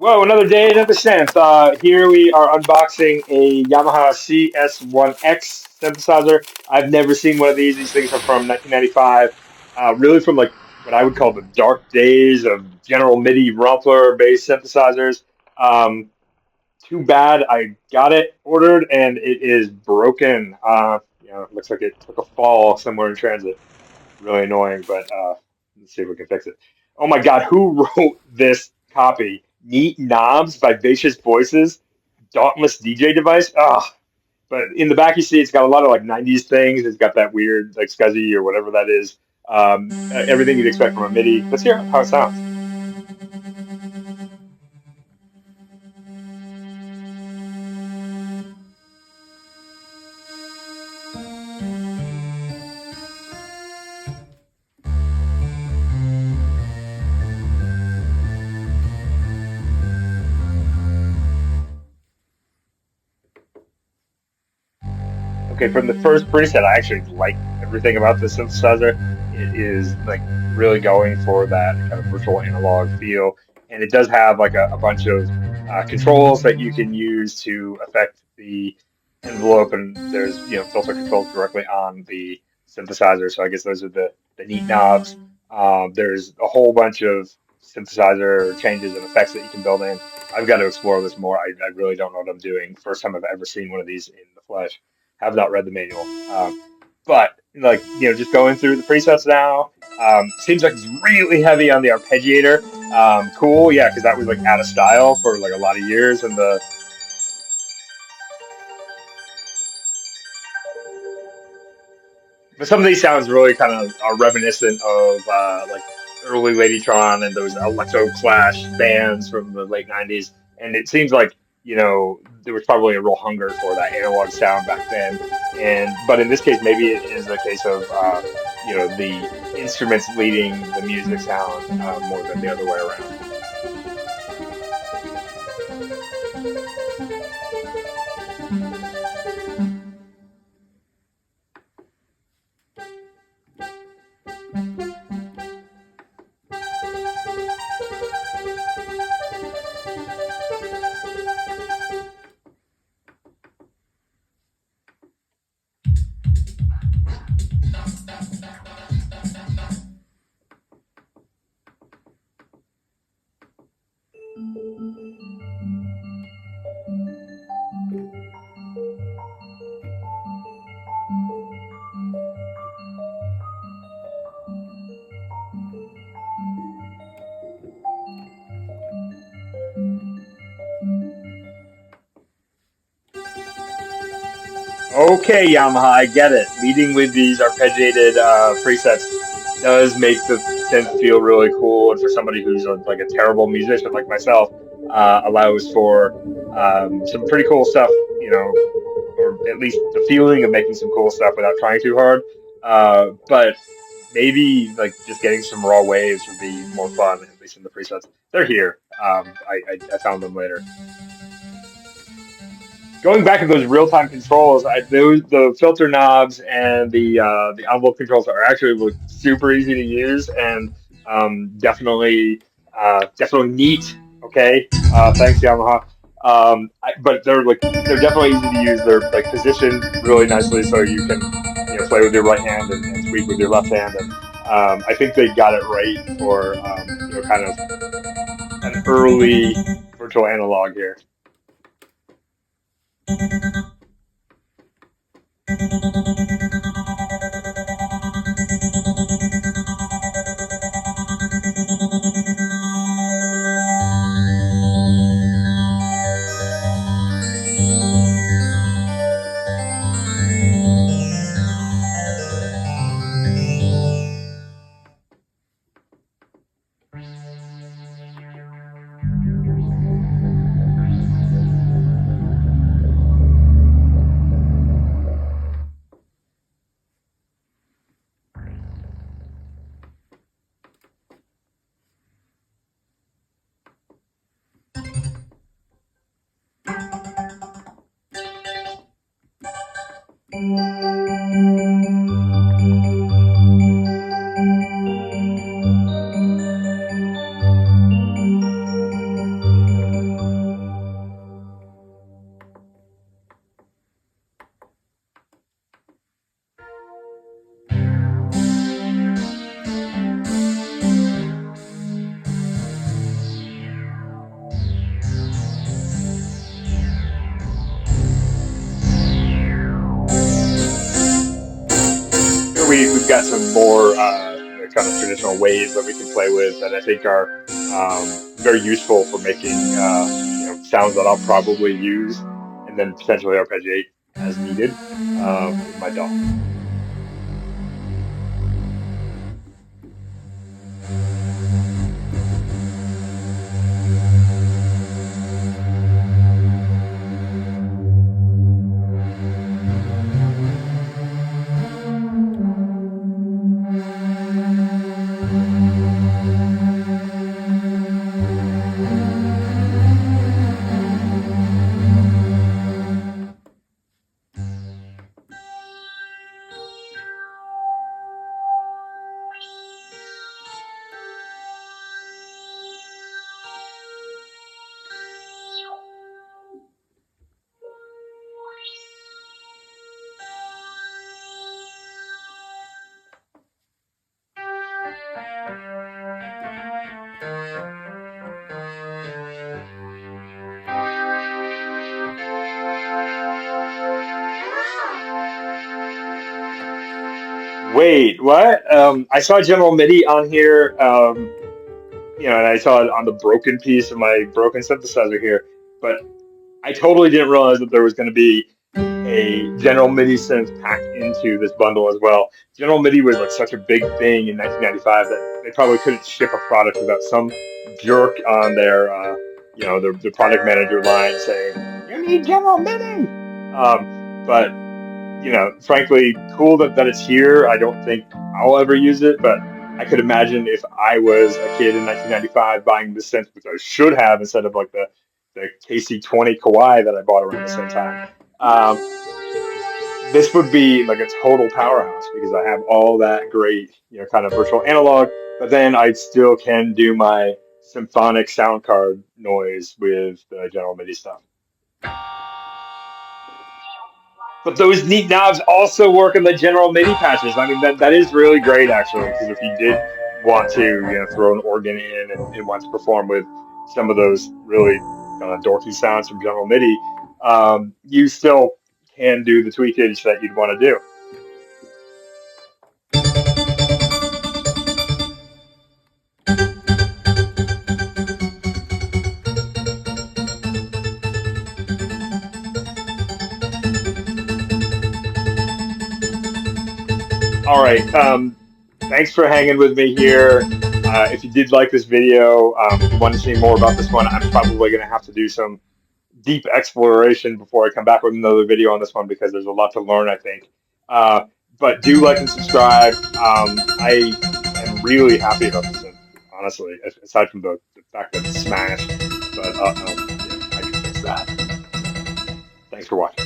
Whoa, another day, another synth. Here we are unboxing a Yamaha CS1X synthesizer. I've never seen one of these. These things are from 1995, really from like what I would call the dark days of General MIDI Rumpler-based synthesizers. Um, Too bad I got it ordered and it is broken. It looks like it took a fall somewhere in transit. Really annoying, but let's see if we can fix it. Oh my God, who wrote this copy? Neat Knobs, Vivacious Voices, Dauntless DJ device. But in the back you see it's got a lot of like 90s things. It's got that weird like scuzzy or whatever that is. Everything you'd expect from a MIDI. Let's hear how it sounds. Okay, from the first preset, I actually like everything about the synthesizer. It is like really going for that kind of virtual analog feel, and it does have like a bunch of controls that you can use to affect the envelope, and there's filter controls directly on the synthesizer. So I guess those are the neat knobs. There's a whole bunch of synthesizer changes and effects that you can build in. I've got to explore this more. I really don't know what I'm doing. First time I've ever seen one of these in the flesh. Have not read the manual. But like just going through the presets now, seems like it's really heavy on the arpeggiator. Cool, yeah, because that was like out of style for like a lot of years, and the but some of these sounds really kind of are reminiscent of like early Ladytron and those electro clash bands from the late '90s. And it seems like there was probably a real hunger for that analog sound back then. And but in this case, maybe it is a case of the instruments leading the music sound more than the other way around. Okay, Yamaha, I get it. Leading with these arpeggiated presets does make the synth feel really cool, and for somebody who's like a terrible musician like myself, allows for some pretty cool stuff. Or at least the feeling of making some cool stuff without trying too hard. But maybe like just getting some raw waves would be more fun, at least in the presets. They're here. I found them later. Going back to those real-time controls, those the filter knobs and the envelope controls are actually like, super easy to use and definitely neat. Okay, thanks Yamaha. But they're definitely easy to use. They're like positioned really nicely, so you can play with your right hand and tweak with your left hand. And I think they got it right for kind of an early virtual analog here. we've got some more kind of traditional ways that we can play with that I think are very useful for making sounds that I'll probably use and then potentially arpeggiate as needed in my DAW. Wait, what? I saw General MIDI on here, and I saw it on the broken piece of my broken synthesizer here, but I totally didn't realize that there was going to be a General MIDI synth packed into this bundle as well. General MIDI was like such a big thing in 1995 that they probably couldn't ship a product without some jerk on their product manager line saying, "You need General MIDI." Um, but frankly, cool that it's here. I don't think I'll ever use it, but I could imagine if I was a kid in 1995 buying this synth, which I should have instead of like the KC20 Kawhi that I bought around the same time. Um, this would be like a total powerhouse because I have all that great, kind of virtual analog, but then I still can do my symphonic sound card noise with the General MIDI stuff. But those neat knobs also work in the General MIDI patches. I mean, that is really great actually, because if you did want to, throw an organ in and want to perform with some of those really kind of dorky sounds from General MIDI, you still can do the tweakage that you'd want to do. All right. Thanks for hanging with me here. If you did like this video, if you want to see more about this one, I'm probably going to have to do some deep exploration before I come back with another video on this one because there's a lot to learn, I think. Uh, but do like and subscribe. I am really happy about this one, honestly, aside from the fact that it's smashed. But I can fix that. Thanks for watching.